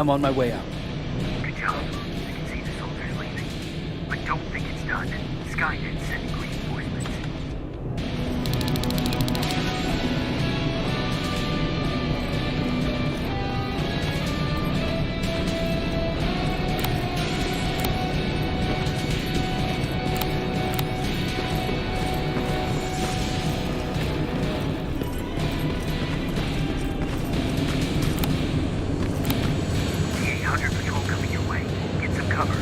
I'm on my way out. Good job. I can see the soldiers leaving. But don't think it's done. Skynet's sending reinforcements. T-800 patrol coming your way. Get some cover.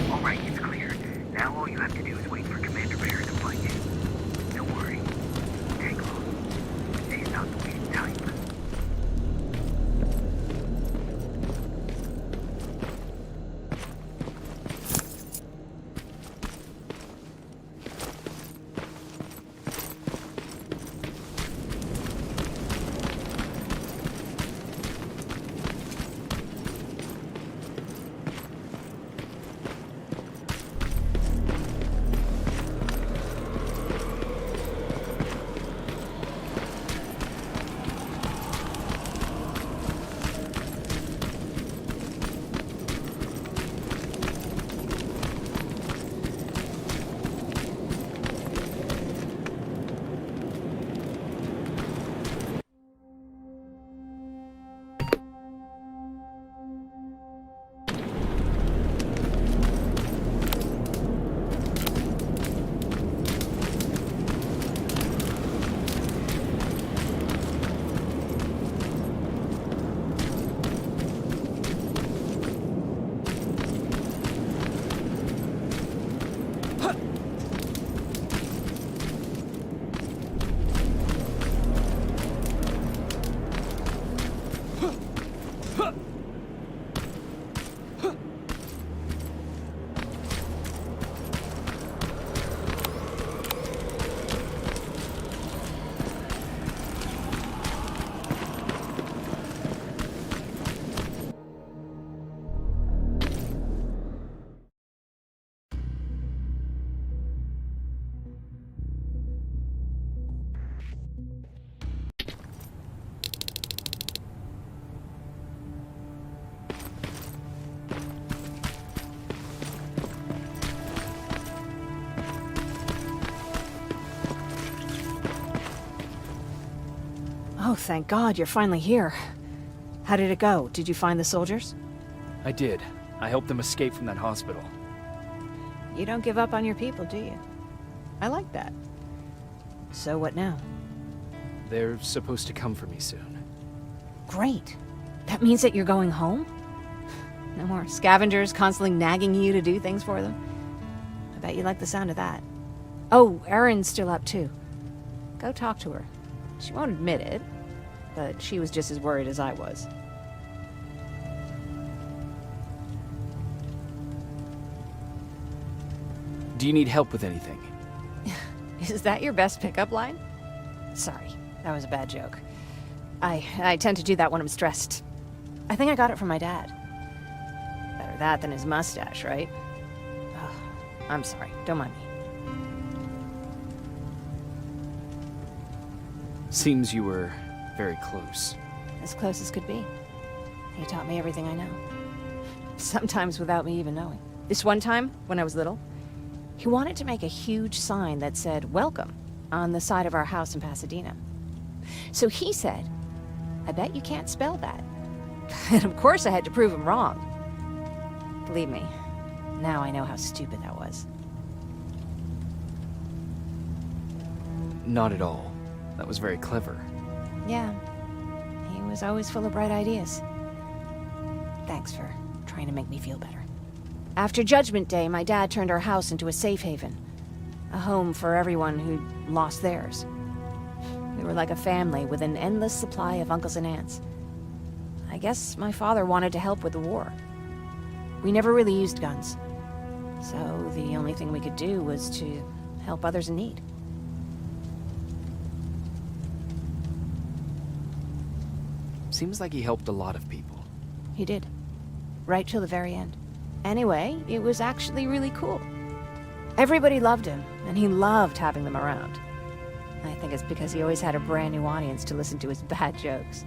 Alright, it's clear. Now all you have to do is wait for Commander Bear to find you. Don't worry. Won't take long. He's not the weak type. Oh, thank God, you're finally here. How did it go? Did you find the soldiers? I did. I helped them escape from that hospital. You don't give up on your people, do you? I like that. So what now? They're supposed to come for me soon. Great. That means that you're going home? No more scavengers constantly nagging you to do things for them? I bet you like the sound of that. Oh, Erin's still up too. Go talk to her. She won't admit it, but she was just as worried as I was. Do you need help with anything? Is that your best pickup line? Sorry, that was a bad joke. I tend to do that when I'm stressed. I think I got it from my dad. Better that than his mustache, right? Oh, I'm sorry, don't mind me. Seems you were very close. As close as could be. He taught me everything I know. Sometimes without me even knowing. This one time, when I was little, he wanted to make a huge sign that said, "Welcome," on the side of our house in Pasadena. So he said, "I bet you can't spell that." And of course I had to prove him wrong. Believe me, now I know how stupid that was. Not at all. That was very clever. Yeah, he was always full of bright ideas. Thanks for trying to make me feel better. After Judgment Day, my dad turned our house into a safe haven. A home for everyone who'd lost theirs. We were like a family with an endless supply of uncles and aunts. I guess my father wanted to help with the war. We never really used guns. So the only thing we could do was to help others in need. Seems like he helped a lot of people. He did. Right till the very end. Anyway, it was actually really cool. Everybody loved him, and he loved having them around. I think it's because he always had a brand new audience to listen to his bad jokes.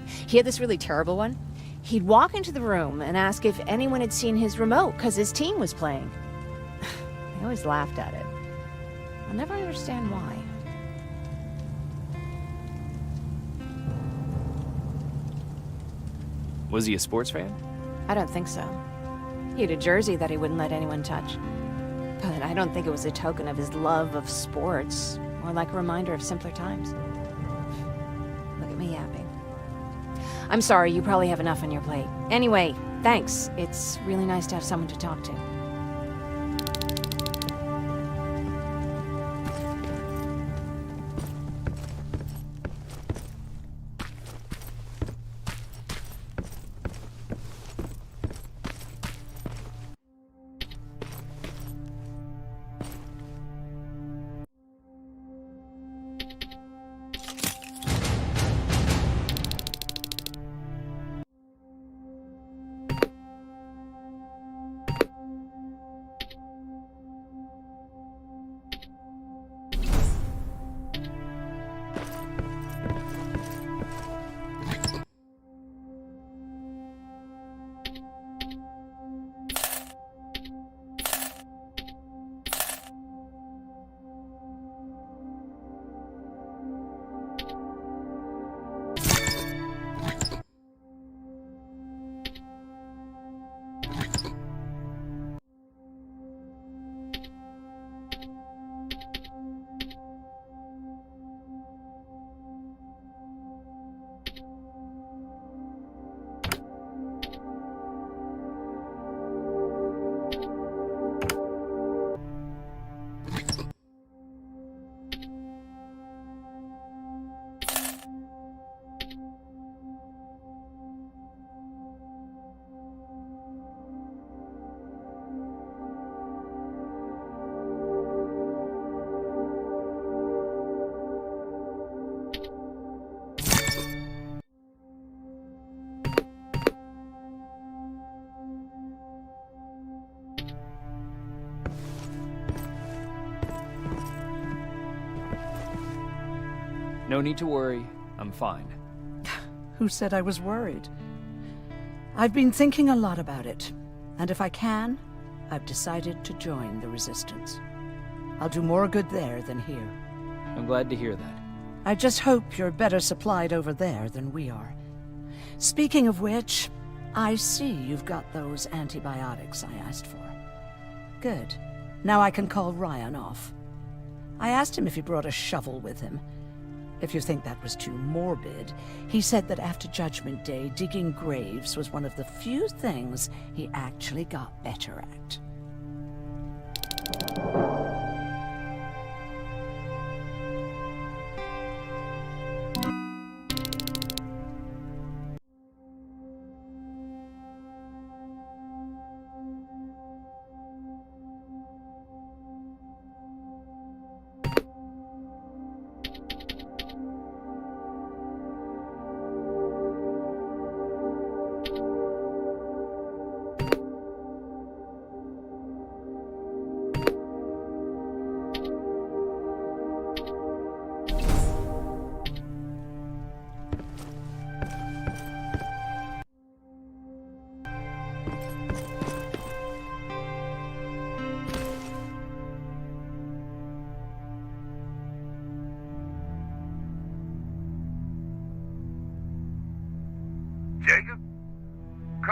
He had this really terrible one. He'd walk into the room and ask if anyone had seen his remote because his team was playing. I always laughed at it. I'll never understand why. Was he a sports fan? I don't think so. He had a jersey that he wouldn't let anyone touch. But I don't think it was a token of his love of sports, or like a reminder of simpler times. Look at me yapping. I'm sorry, you probably have enough on your plate. Anyway, thanks. It's really nice to have someone to talk to. No need to worry. I'm fine. Who said I was worried? I've been thinking a lot about it, and if I can, I've decided to join the Resistance. I'll do more good there than here. I'm glad to hear that. I just hope you're better supplied over there than we are. Speaking of which, I see you've got those antibiotics I asked for. Good. Now I can call Ryan off. I asked him if he brought a shovel with him. If you think that was too morbid, he said that after Judgment Day, digging graves was one of the few things he actually got better at.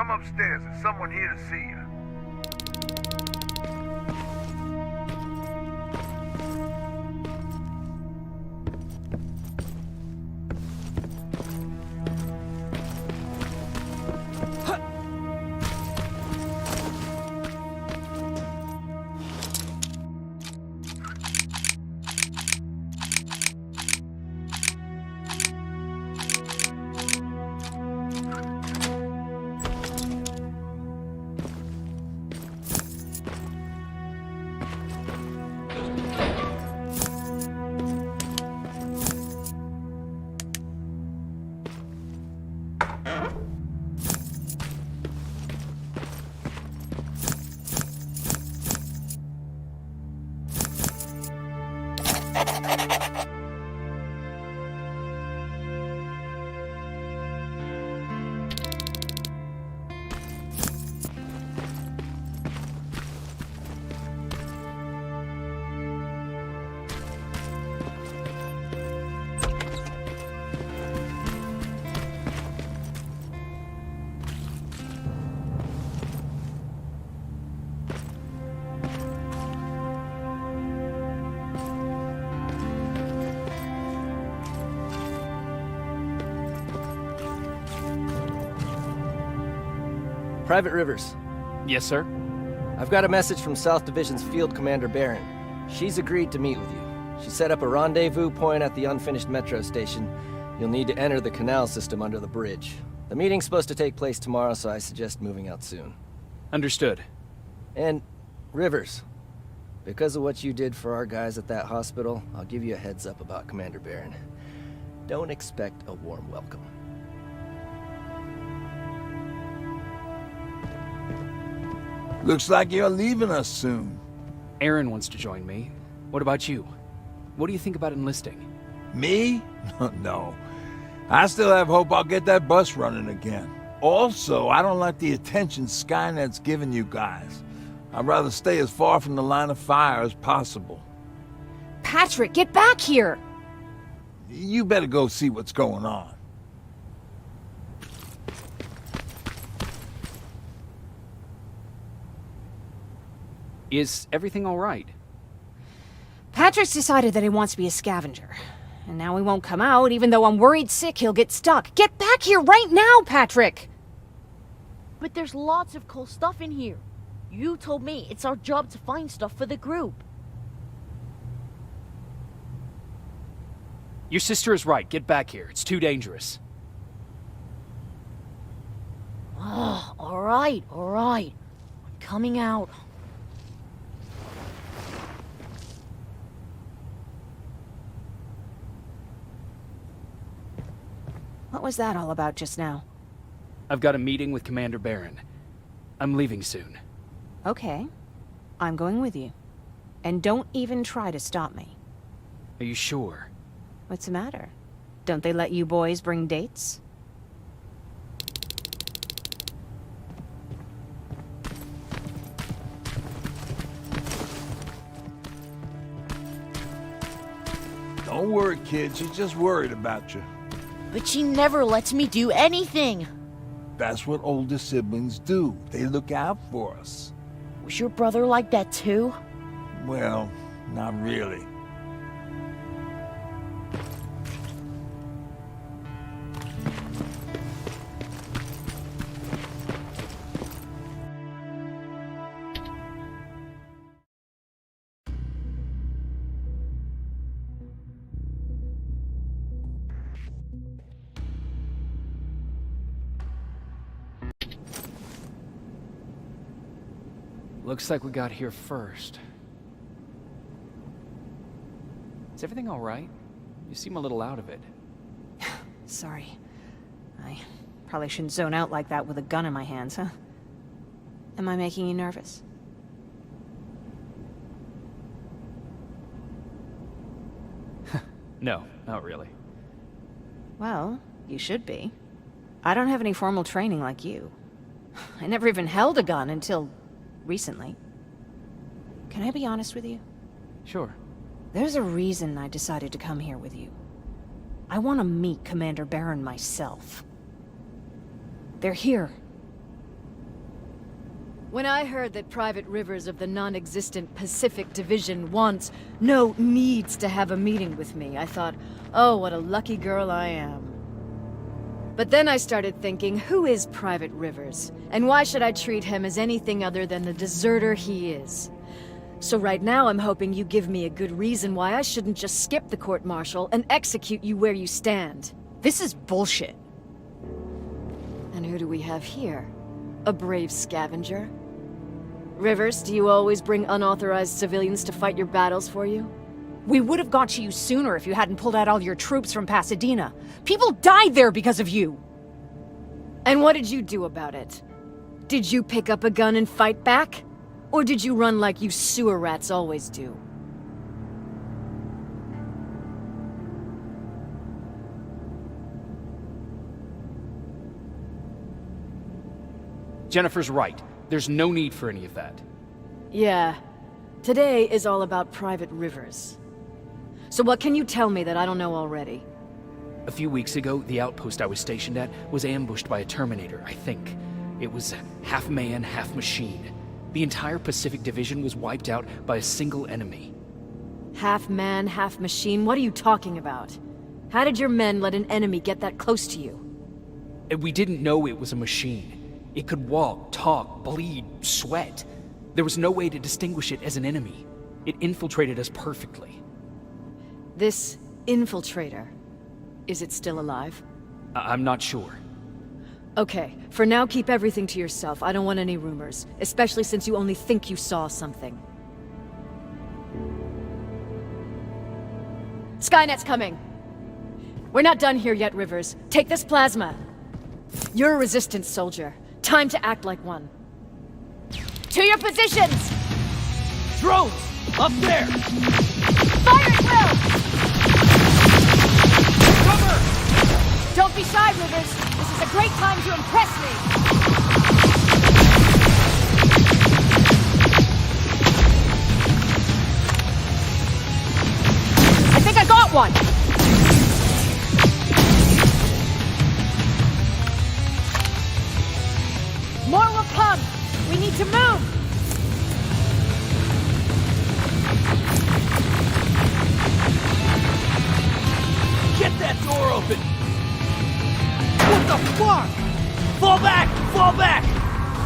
Come upstairs. There's someone here to see you. Private Rivers, Yes, sir? I've got a message from South Division's Field Commander Barron. She's agreed to meet with you. She set up a rendezvous point at the unfinished metro station. You'll need to enter the canal system under the bridge. The meeting's supposed to take place tomorrow, so I suggest moving out soon. Understood. And, Rivers, because of what you did for our guys at that hospital, I'll give you a heads up about Commander Barron. Don't expect a warm welcome. Looks like you're leaving us soon. Aaron wants to join me. What about you? What do you think about enlisting? Me? No. I still have hope I'll get that bus running again. Also, I don't like the attention Skynet's giving you guys. I'd rather stay as far from the line of fire as possible. Patrick, get back here! You better go see what's going on. Is everything all right? Patrick's decided that he wants to be a scavenger. And now he won't come out, even though I'm worried sick he'll get stuck. Get back here right now, Patrick! But there's lots of cool stuff in here. You told me it's our job to find stuff for the group. Your sister is right. Get back here. It's too dangerous. Oh, alright. I'm coming out. What was that all about just now? I've got a meeting with Commander Barron. I'm leaving soon. Okay. I'm going with you. And don't even try to stop me. Are you sure? What's the matter? Don't they let you boys bring dates? Don't worry, kid. She's just worried about you. But she never lets me do anything. That's what older siblings do. They look out for us. Was your brother like that too? Well, not really. Looks like we got here first. Is everything all right? You seem a little out of it. Sorry. I probably shouldn't zone out like that with a gun in my hands, huh? Am I making you nervous? No, not really. Well, you should be. I don't have any formal training like you. I never even held a gun until recently. Can I be honest with you? Sure. There's a reason I decided to come here with you. I want to meet Commander Barron myself. They're here. When I heard that Private Rivers of the non-existent Pacific Division needs to have a meeting with me, I thought, oh, what a lucky girl I am. But then I started thinking, who is Private Rivers? And why should I treat him as anything other than the deserter he is? So right now I'm hoping you give me a good reason why I shouldn't just skip the court-martial and execute you where you stand. This is bullshit. And who do we have here? A brave scavenger? Rivers, do you always bring unauthorized civilians to fight your battles for you? We would have got to you sooner if you hadn't pulled out all your troops from Pasadena. People died there because of you! And what did you do about it? Did you pick up a gun and fight back? Or did you run like you sewer rats always do? Jennifer's right. There's no need for any of that. Yeah. Today is all about Private Rivers. So what can you tell me that I don't know already? A few weeks ago, the outpost I was stationed at was ambushed by a Terminator, I think. It was half man, half machine. The entire Pacific Division was wiped out by a single enemy. Half man, half machine? What are you talking about? How did your men let an enemy get that close to you? We didn't know it was a machine. It could walk, talk, bleed, sweat. There was no way to distinguish it as an enemy. It infiltrated us perfectly. This infiltrator, is it still alive? I'm not sure. Okay, for now keep everything to yourself. I don't want any rumors, especially since you only think you saw something. Skynet's coming! We're not done here yet, Rivers. Take this plasma. You're a resistance soldier. Time to act like one. To your positions! Drones! Up there! Fire at will! Cover! Don't be shy, Rivers. This is a great time to impress me. I think I got one! More will come! We need to move! Get that door open! What the fuck? Fall back! Fall back!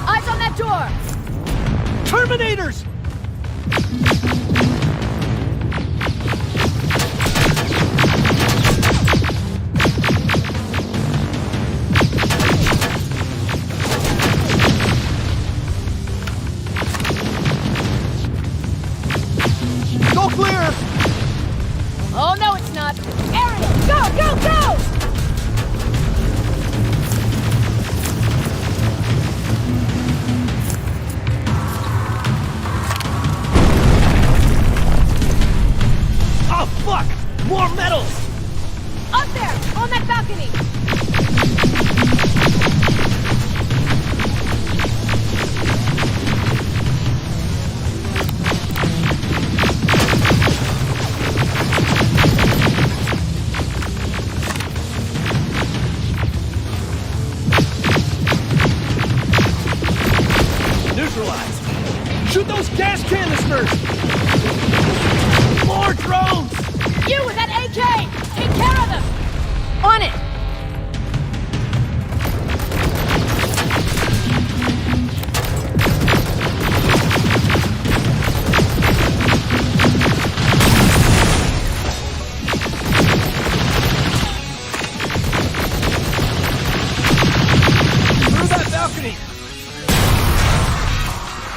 Eyes on that door! Terminators! Go clear! Oh, no, it's not. Aerial, go, go, go! Oh, fuck! More metals! Up there, on that balcony! Neutralized! Shoot those gas canisters! More drones! You with that AK! Take care of them! On it! Through that balcony!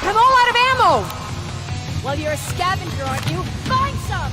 I'm all out of ammo! Well, you're a scavenger, aren't you? Find some!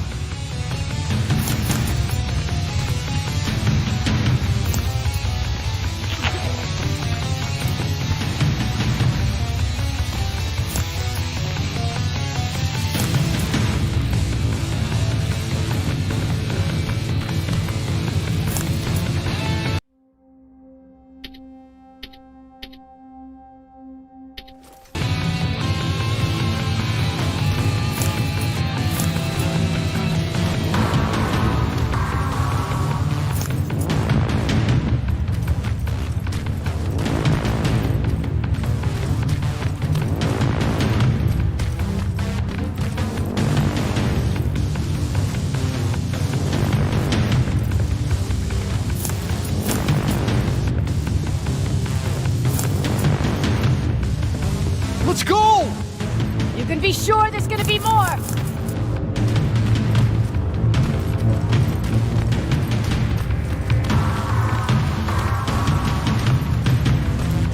there's gonna be more!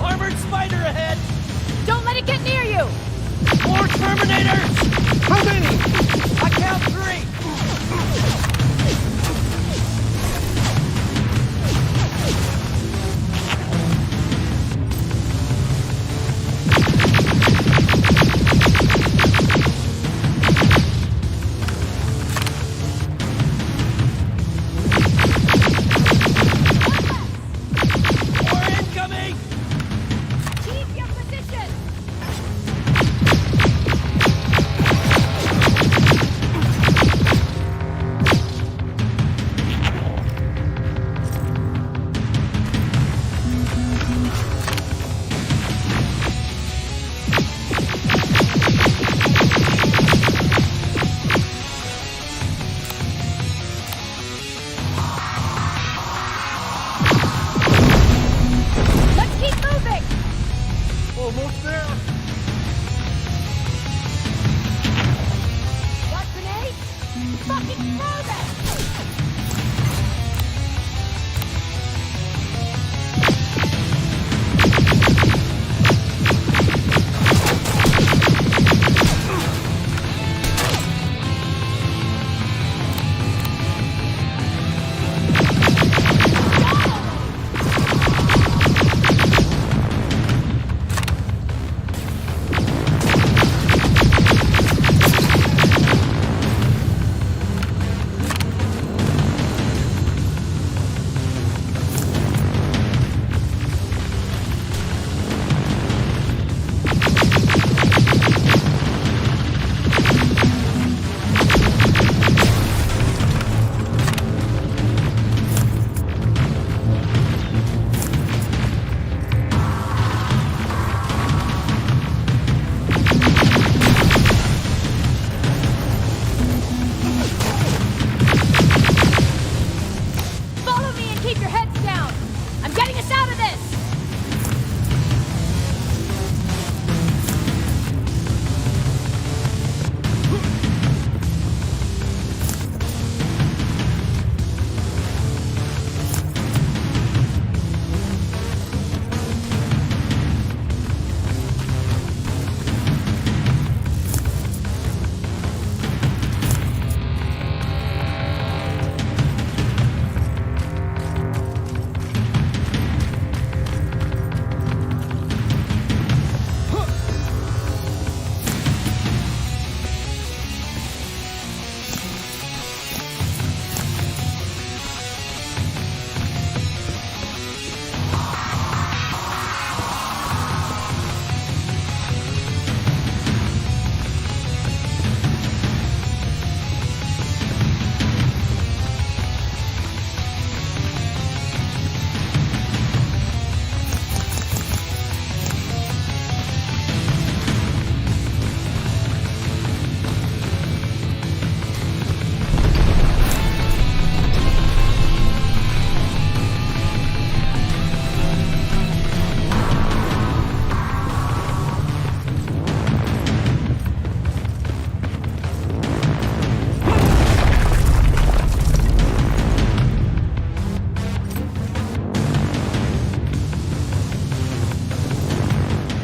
Armored spider ahead! Don't let it get near you! More Terminators! How many? I count 3! More incoming! Keep your position! Let's keep moving! Almost there. Got grenades? Fucking throw them! Follow me and keep your heads down! I'm getting us out of this!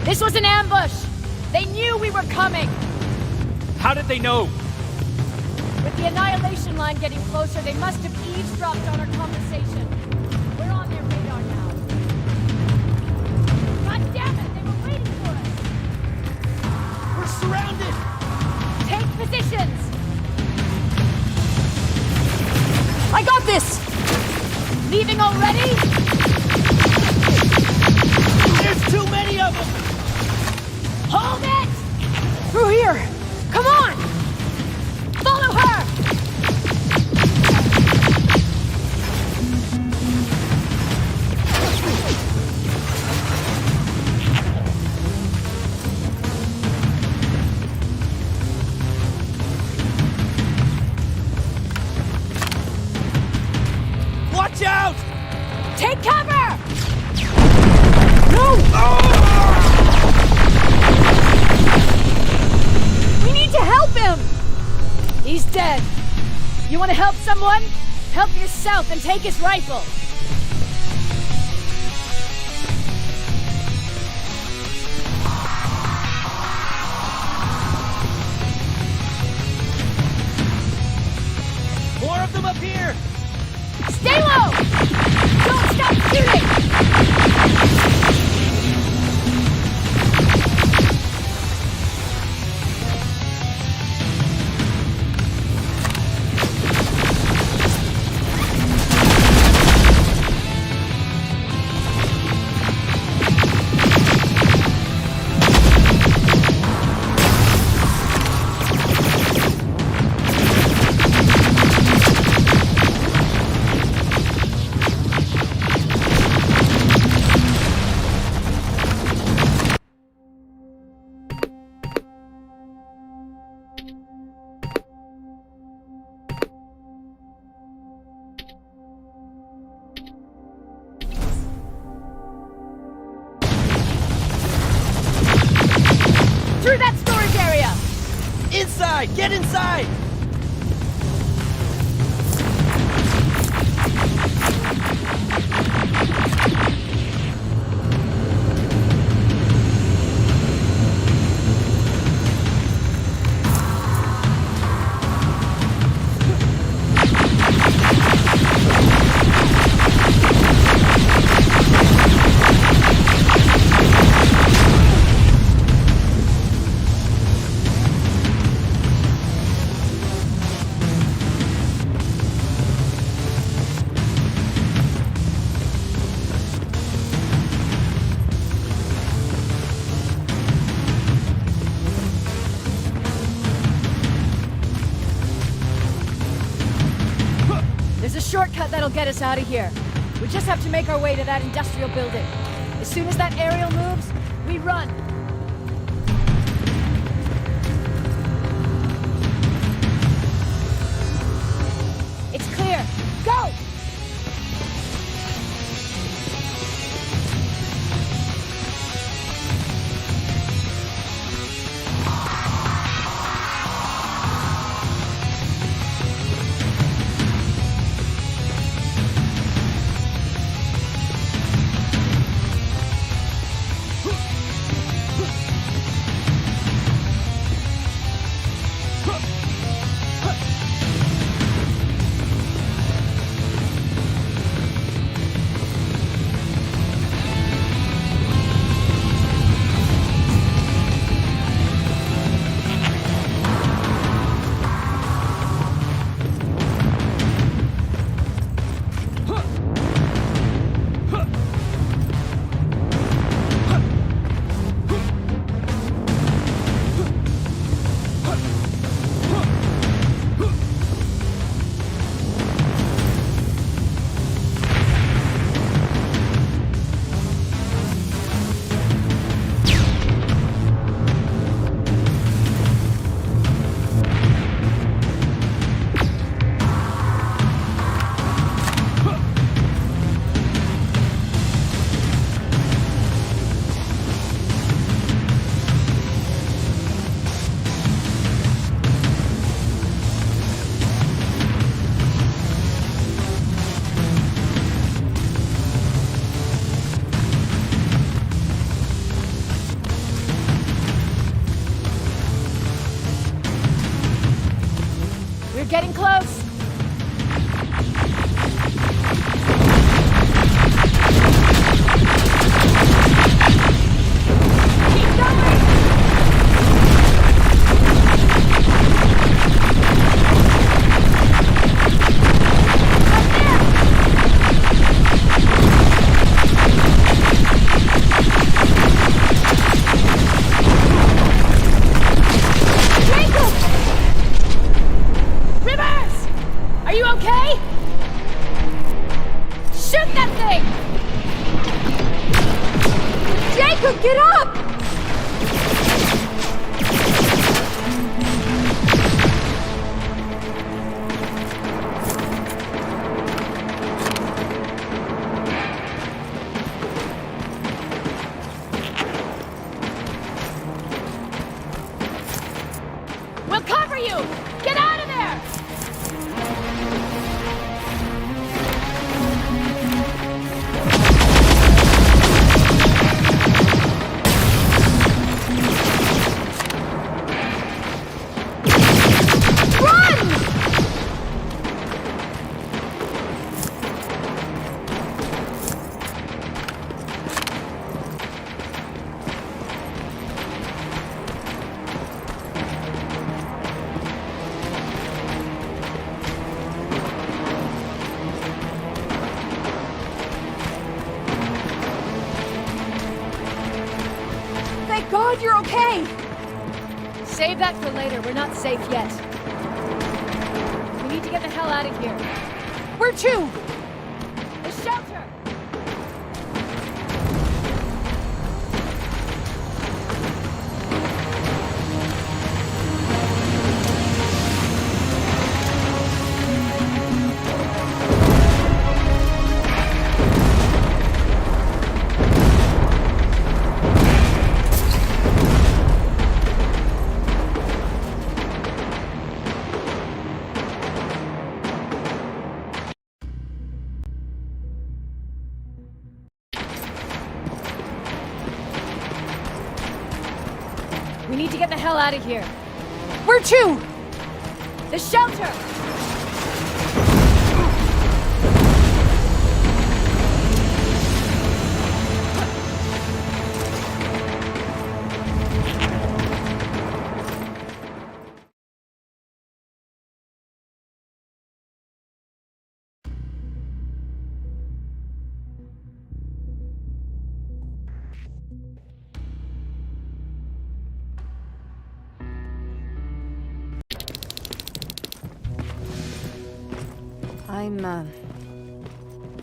This was an ambush! They knew we were coming! How did they know? With the annihilation line getting closer, they must have eavesdropped on our conversation. We're on their radar now. God damn it, they were waiting for us! We're surrounded! Take positions! I got this! Leaving already? There's too many of them! Hold it! Through here! Come on! Follow her! Watch out! Take cover! No! We need to to help him! He's dead. You want to help someone? Help yourself and take his rifle. More of them up here! Stay low! Don't stop shooting! Through that storage area! Inside! Get inside! There's a shortcut that'll get us out of here. We just have to make our way to that industrial building. As soon as that aerial moves, we run. It's clear. Go! We're getting close. Keep going! Are you okay? Shoot that thing! Jacob, get up! God you're okay! Save that for later. We're not safe yet. We need to get the hell out of here. Where to? The shelter! We need to get the hell out of here. Where to? The shelter!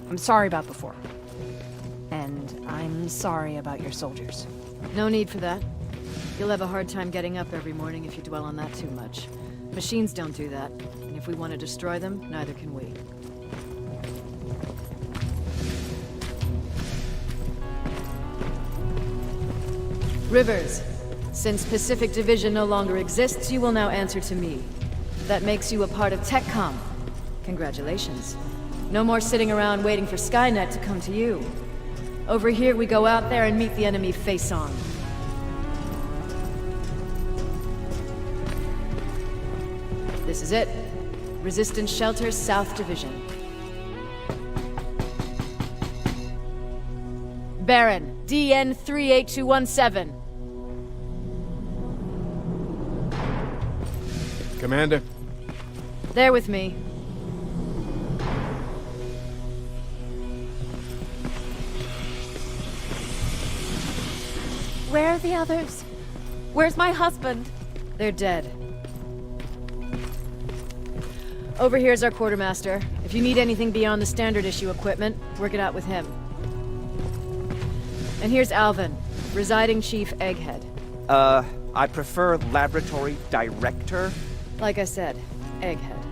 I'm sorry about before. And I'm sorry about your soldiers. No need for that. You'll have a hard time getting up every morning if you dwell on that too much. Machines don't do that, and if we want to destroy them, neither can we. Rivers, since Pacific Division no longer exists, you will now answer to me. That makes you a part of TechCom. Congratulations. No more sitting around waiting for Skynet to come to you. Over here, we go out there and meet the enemy face-on. This is it. Resistance Shelter, South Division. Baron, DN 38217. Commander? There with me. Where are the others? Where's my husband? They're dead. Over here's our quartermaster. If you need anything beyond the standard issue equipment, work it out with him. And here's Alvin, residing chief Egghead. I prefer laboratory director. Like I said, Egghead.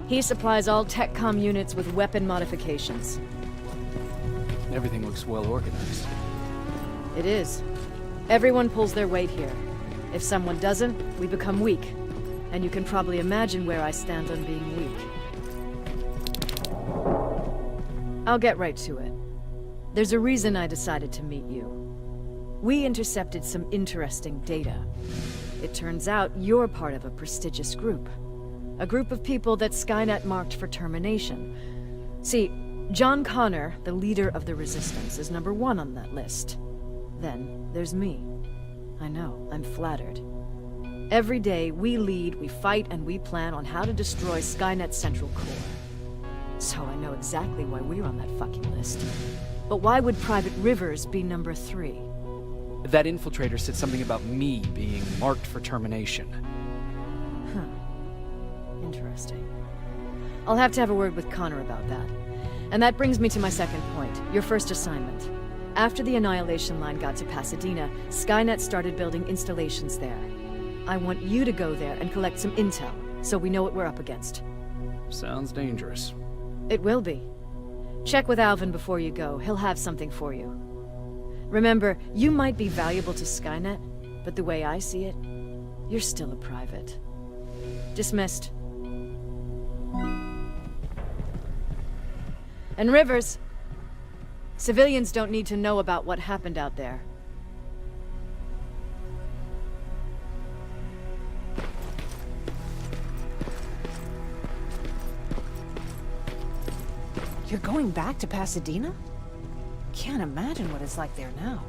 He supplies all TechCom units with weapon modifications. Everything looks well organized. It is. Everyone pulls their weight here. If someone doesn't, we become weak. And you can probably imagine where I stand on being weak. I'll get right to it. There's a reason I decided to meet you. We intercepted some interesting data. It turns out you're part of a prestigious group. A group of people that Skynet marked for termination. See, John Connor, the leader of the Resistance, is number 1 on that list. Then there's me. I know, I'm flattered. Every day, we lead, we fight, and we plan on how to destroy Skynet's central core. So I know exactly why we're on that fucking list. But why would Private Rivers be number 3? That infiltrator said something about me being marked for termination. Huh. Interesting. I'll have to have a word with Connor about that. And that brings me to my second point, your first assignment. After the Annihilation Line got to Pasadena, Skynet started building installations there. I want you to go there and collect some intel, so we know what we're up against. Sounds dangerous. It will be. Check with Alvin before you go. He'll have something for you. Remember, you might be valuable to Skynet, but the way I see it, you're still a private. Dismissed. And Rivers, civilians don't need to know about what happened out there. You're going back to Pasadena? Can't imagine what it's like there now.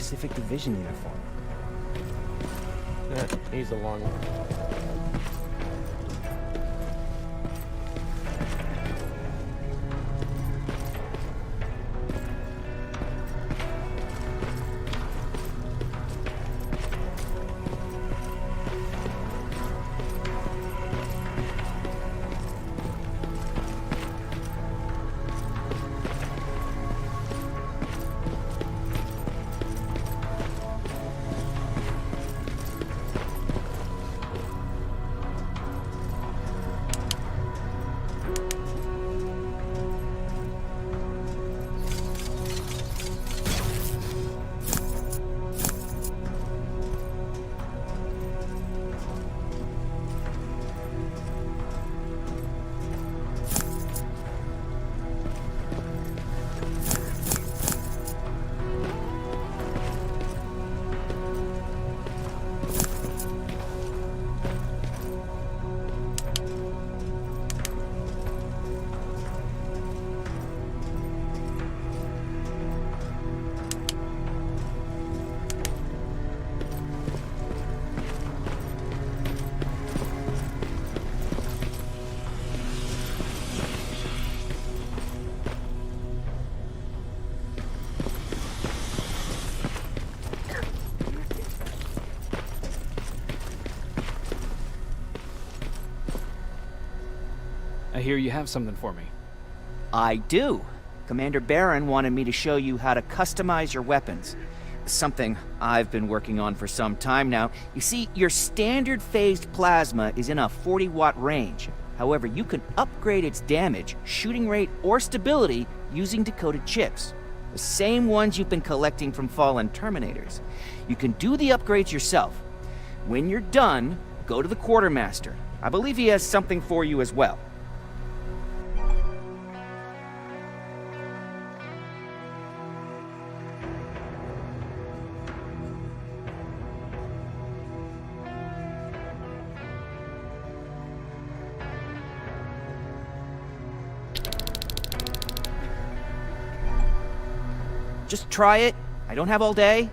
Pacific Division uniform. He's the long one. I hear you have something for me. I do. Commander Barron wanted me to show you how to customize your weapons. Something I've been working on for some time now. You see, your standard phased plasma is in a 40-watt range. However, you can upgrade its damage, shooting rate, or stability using decoded chips. The same ones you've been collecting from fallen Terminators. You can do the upgrades yourself. When you're done, go to the Quartermaster. I believe he has something for you as well. Just try it. I don't have all day.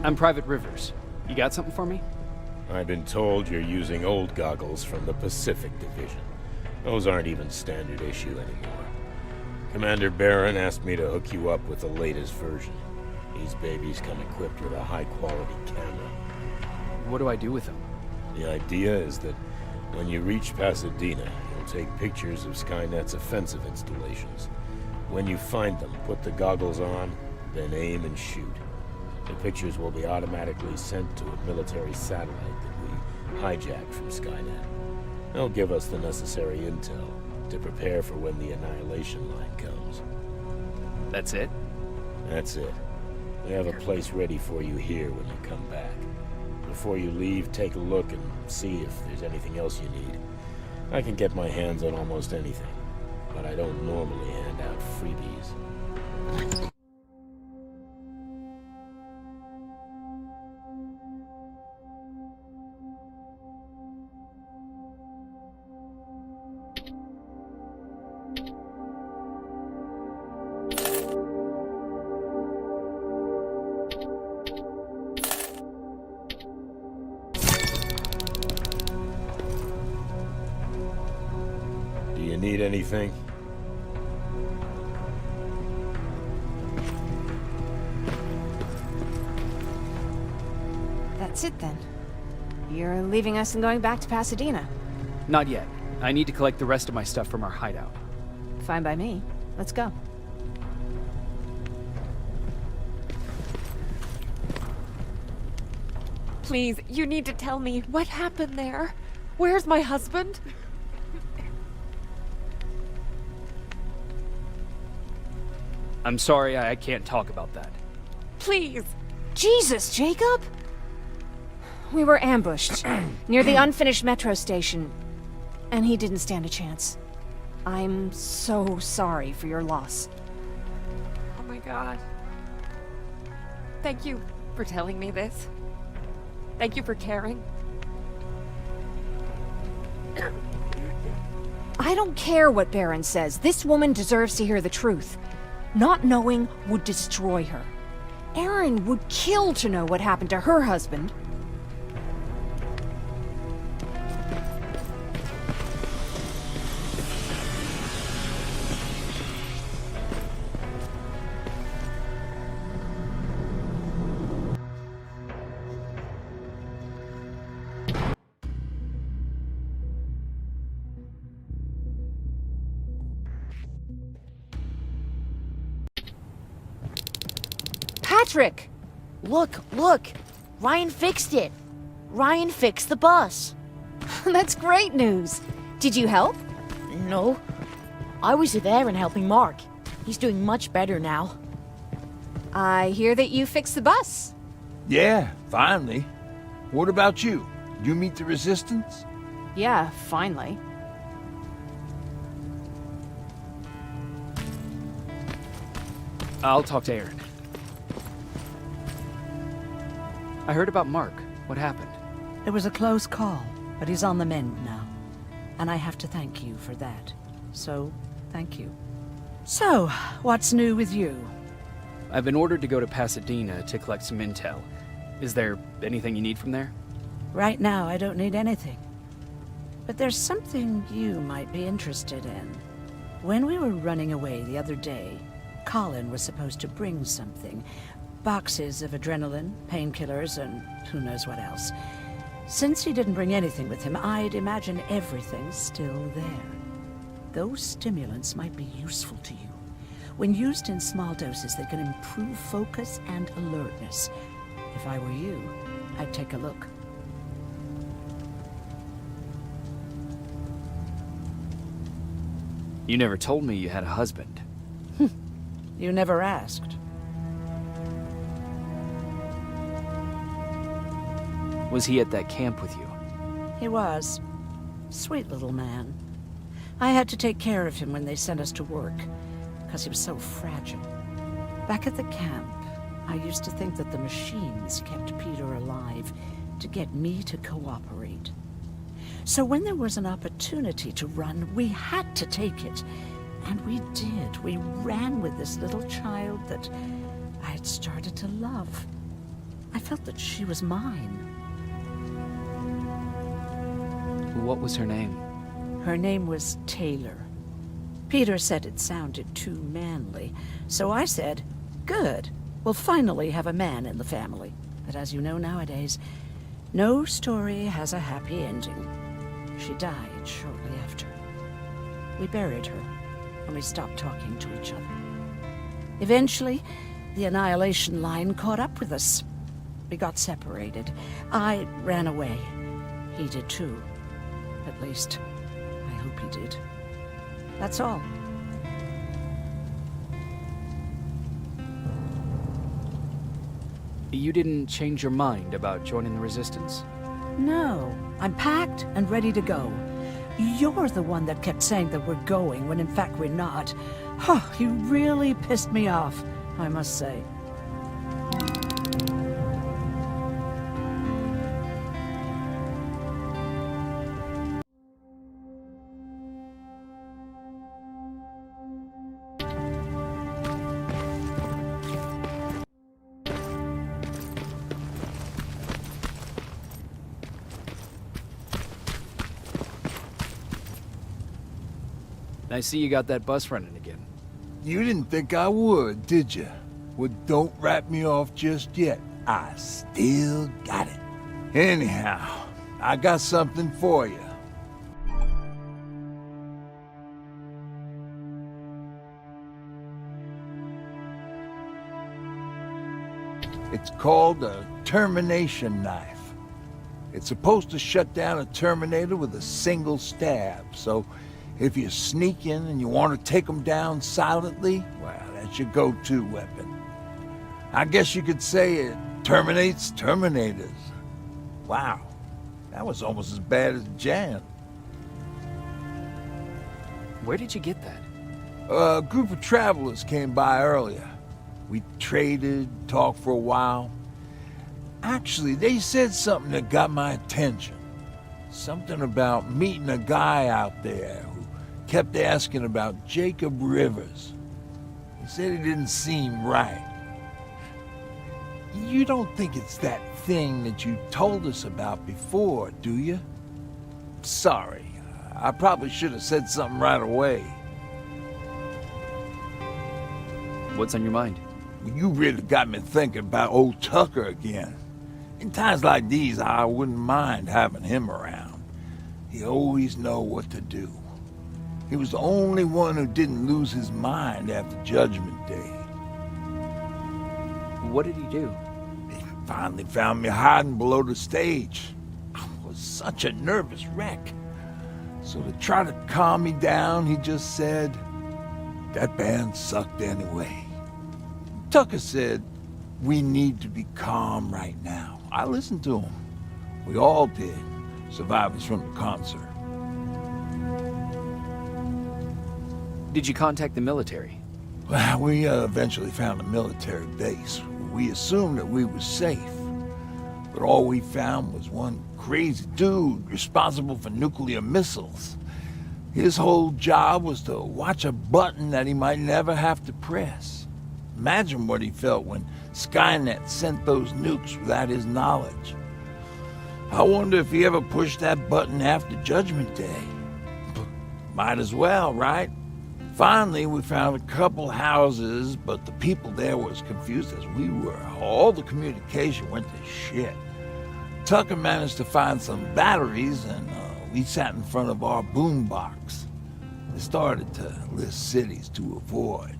I'm Private Rivers. You got something for me? I've been told you're using old goggles from the Pacific Division. Those aren't even standard issue anymore. Commander Barron asked me to hook you up with the latest version. These babies come equipped with a high-quality camera. What do I do with them? The idea is that when you reach Pasadena, you'll take pictures of Skynet's offensive installations. When you find them, put the goggles on, then aim and shoot. The pictures will be automatically sent to a military satellite that we hijacked from Skynet. They'll give us the necessary intel to prepare for when the annihilation line comes. That's it? That's it. We have a place ready for you here when you come back. Before you leave, take a look and see if there's anything else you need. I can get my hands on almost anything, but I don't normally hand out freebies. Do you need anything? That's it then. You're leaving us and going back to Pasadena. Not yet. I need to collect the rest of my stuff from our hideout. Fine by me. Let's go. Please, you need to tell me what happened there. Where's my husband? I'm sorry, I can't talk about that. Please. Jesus, Jacob! We were ambushed near the unfinished metro station, and he didn't stand a chance. I'm so sorry for your loss. Oh my God. Thank you for telling me this. Thank you for caring. I don't care what Barron says. This woman deserves to hear the truth. Not knowing would destroy her. Erin would kill to know what happened to her husband. Patrick! Look, look! Ryan fixed it! Ryan fixed the bus! That's great news. Did you help? No. I was there and helping Mark. He's doing much better now. I hear that you fixed the bus. Yeah, finally. What about you? Did you meet the resistance? Yeah, finally. I'll talk to Erin. I heard about Mark. What happened? It was a close call, but he's on the mend now. And I have to thank you for that. So, thank you. So, what's new with you? I've been ordered to go to Pasadena to collect some intel. Is there anything you need from there? Right now, I don't need anything. But there's something you might be interested in. When we were running away the other day, Colin was supposed to bring something. Boxes of adrenaline, painkillers, and who knows what else. Since he didn't bring anything with him, I'd imagine everything's still there. Those stimulants might be useful to you. When used in small doses, they can improve focus and alertness. If I were you, I'd take a look. You never told me you had a husband. You never asked. Was he at that camp with you? He was. Sweet little man. I had to take care of him when they sent us to work, because he was so fragile. Back at the camp, I used to think that the machines kept Peter alive to get me to cooperate. So when there was an opportunity to run, we had to take it. And we did. We ran with this little child that I had started to love. I felt that she was mine. What was her name? Her name was Taylor. Peter said it sounded too manly, so I said, good, we'll finally have a man in the family. But as you know nowadays, no story has a happy ending. She died shortly after. We buried her, and we stopped talking to each other. Eventually, the Annihilation Line caught up with us. We got separated. I ran away. He did too. At least, I hope he did. That's all. You didn't change your mind about joining the Resistance? No, I'm packed and ready to go. You're the one that kept saying that we're going when in fact we're not. Oh, you really pissed me off, I must say. I see you got that bus running again. You didn't think I would, did you? Well, don't wrap me off just yet. I still got it. Anyhow, I got something for you. It's called a termination knife. It's supposed to shut down a Terminator with a single stab, so if you sneak in and you want to take them down silently, well, that's your go-to weapon. I guess you could say it terminates Terminators. Wow, that was almost as bad as Jan. Where did you get that? A group of travelers came by earlier. We traded, talked for a while. Actually, they said something that got my attention. Something about meeting a guy out there who kept asking about Jacob Rivers. He said he didn't seem right. You don't think it's that thing that you told us about before, do you? Sorry, I probably should have said something right away. What's on your mind? You really got me thinking about old Tucker again. In times like these, I wouldn't mind having him around. He always know what to do. He was the only one who didn't lose his mind after Judgment Day. What did he do? He finally found me hiding below the stage. I was such a nervous wreck. So to try to calm me down, he just said, that band sucked anyway. Tucker said, we need to be calm right now. I listened to him. We all did, survivors from the concert. Did you contact the military? Well, we eventually found a military base. We assumed that we were safe. But all we found was one crazy dude responsible for nuclear missiles. His whole job was to watch a button that he might never have to press. Imagine what he felt when Skynet sent those nukes without his knowledge. I wonder if he ever pushed that button after Judgment Day. Might as well, right? Finally, we found a couple houses, but the people there were as confused as we were. All the communication went to shit. Tucker managed to find some batteries, and we sat in front of our boombox. They started to list cities to avoid.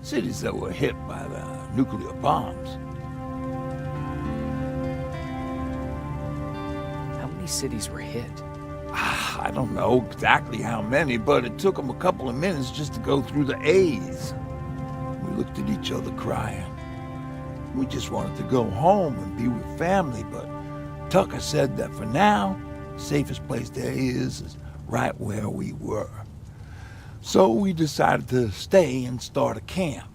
Cities that were hit by the nuclear bombs. How many cities were hit? I don't know exactly how many, but it took them a couple of minutes just to go through the A's. We looked at each other crying. We just wanted to go home and be with family, but Tucker said that for now, the safest place there is right where we were. So we decided to stay and start a camp.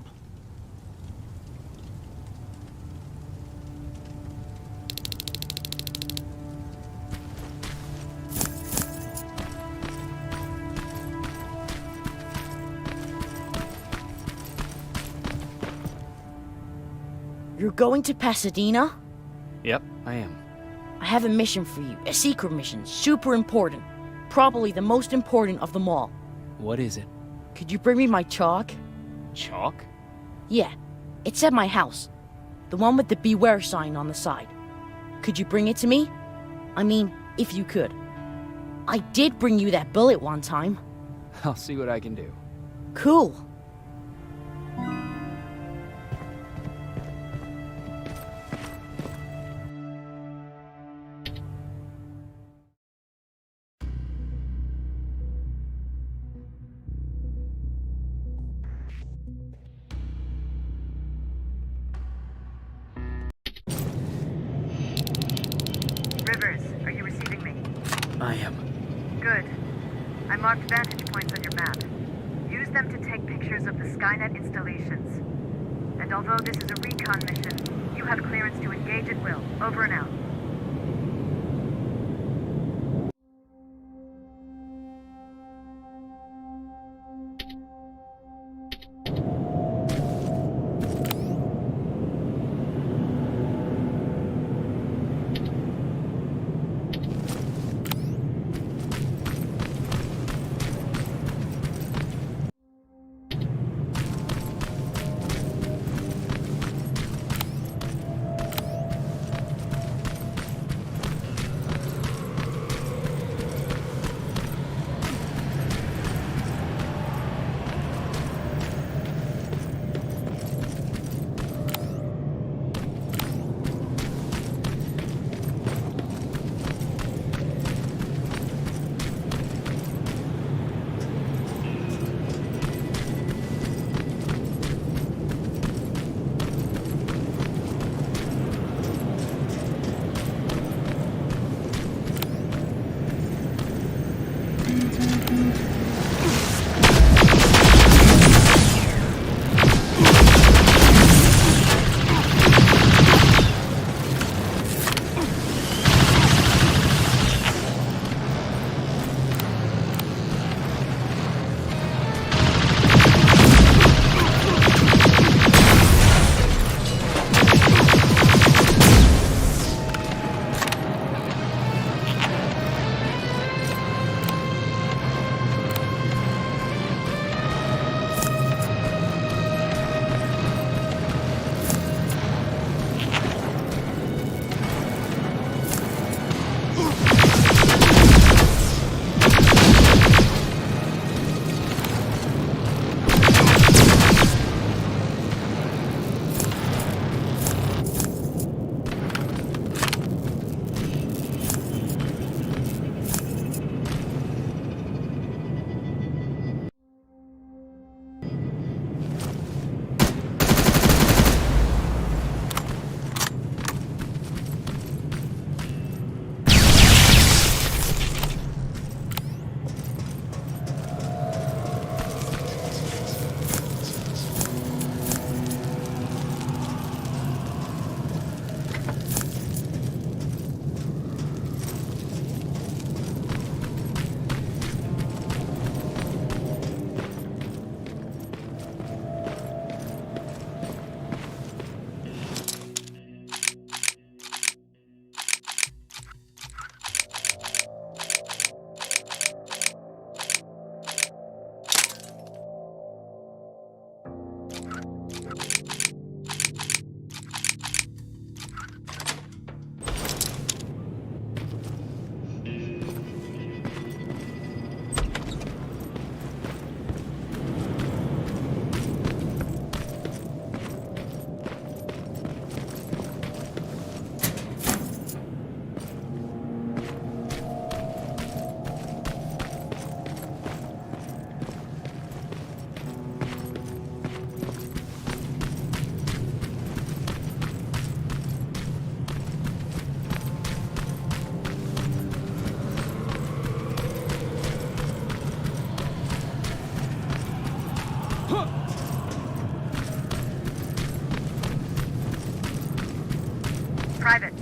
You're going to Pasadena? Yep, I am. I have a mission for you. A secret mission. Super important. Probably the most important of them all. What is it? Could you bring me my chalk? Chalk? Yeah. It's at my house. The one with the beware sign on the side. Could you bring it to me? I mean, if you could. I did bring you that bullet one time. I'll see what I can do. Cool. Rivers, are you receiving me? I am. Good. I marked vantage points on your map. Use them to take pictures of the Skynet installations. And although this is a recon mission, you have clearance to engage at will. Over and out. Private,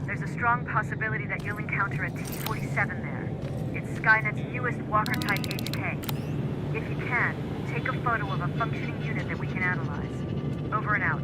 there's a strong possibility that you'll encounter a T-47 there. It's Skynet's newest Walker-type HK. If you can, take a photo of a functioning unit that we can analyze. Over and out.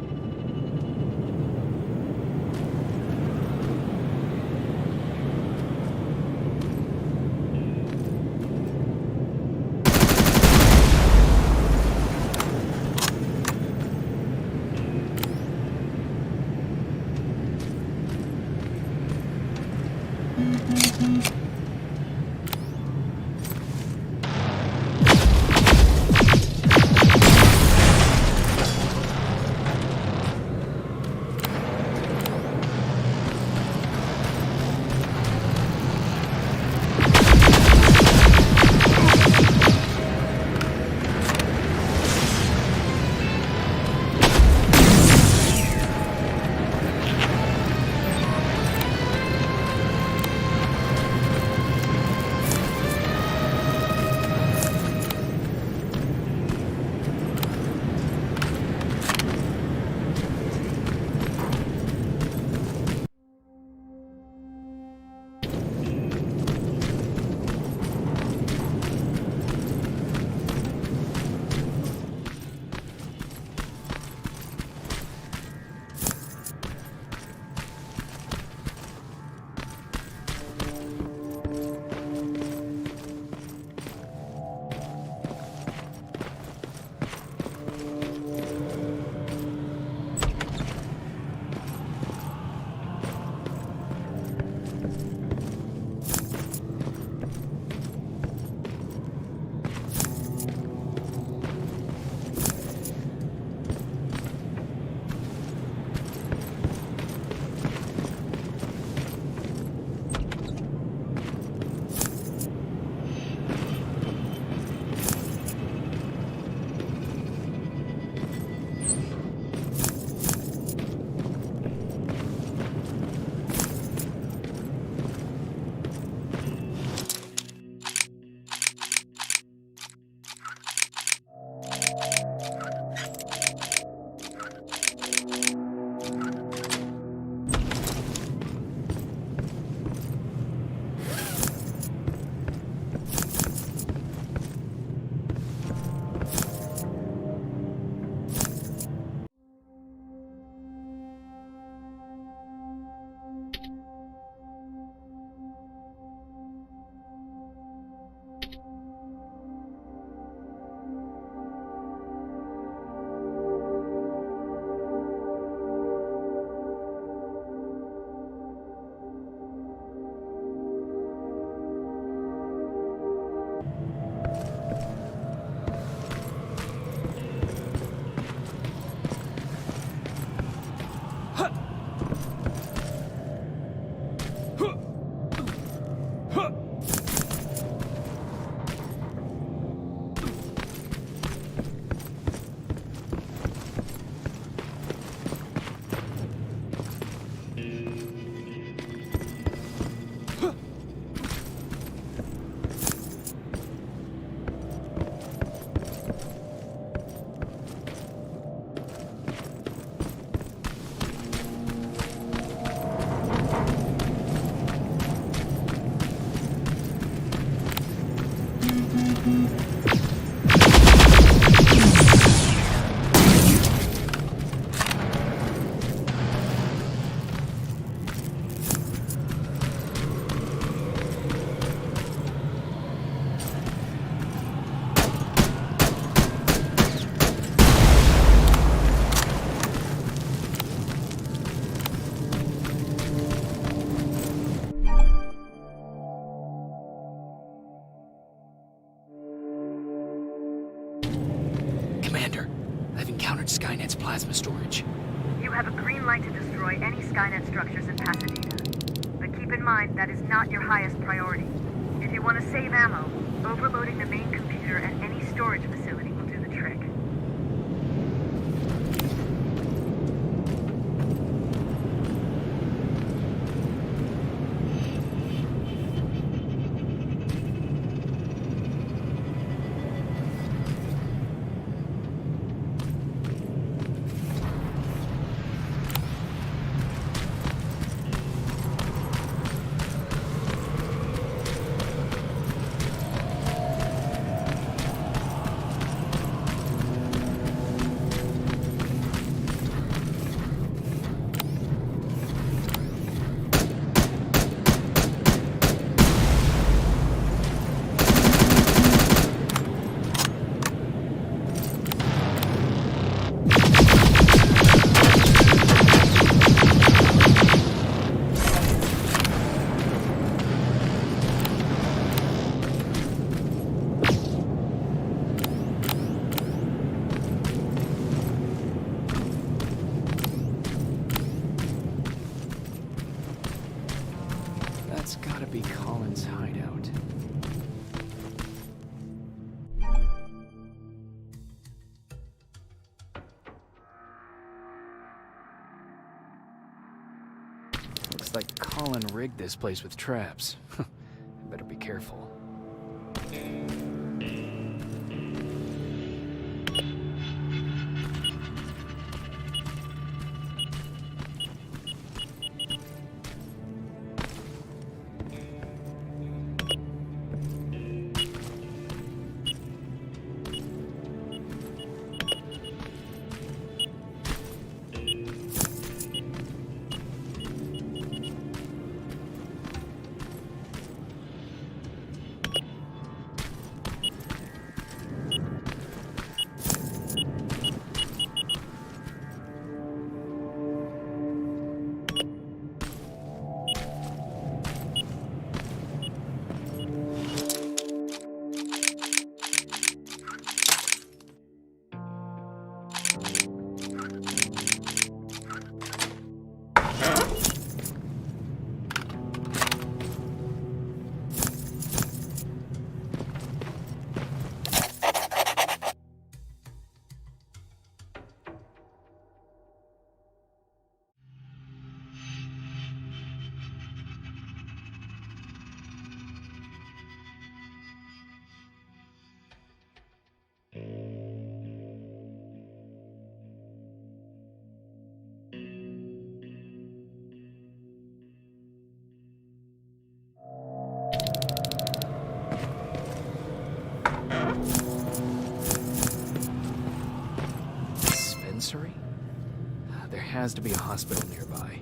Skynet's plasma storage. You have a green light to destroy any Skynet structures in Pasadena. But keep in mind, that is not your highest priority. If you want to save ammo, overloading the main computer at any storage facility will do the trick. be Colin's hideout. Looks like Colin rigged this place with traps. I better be careful. Dispensary? There has to be a hospital nearby.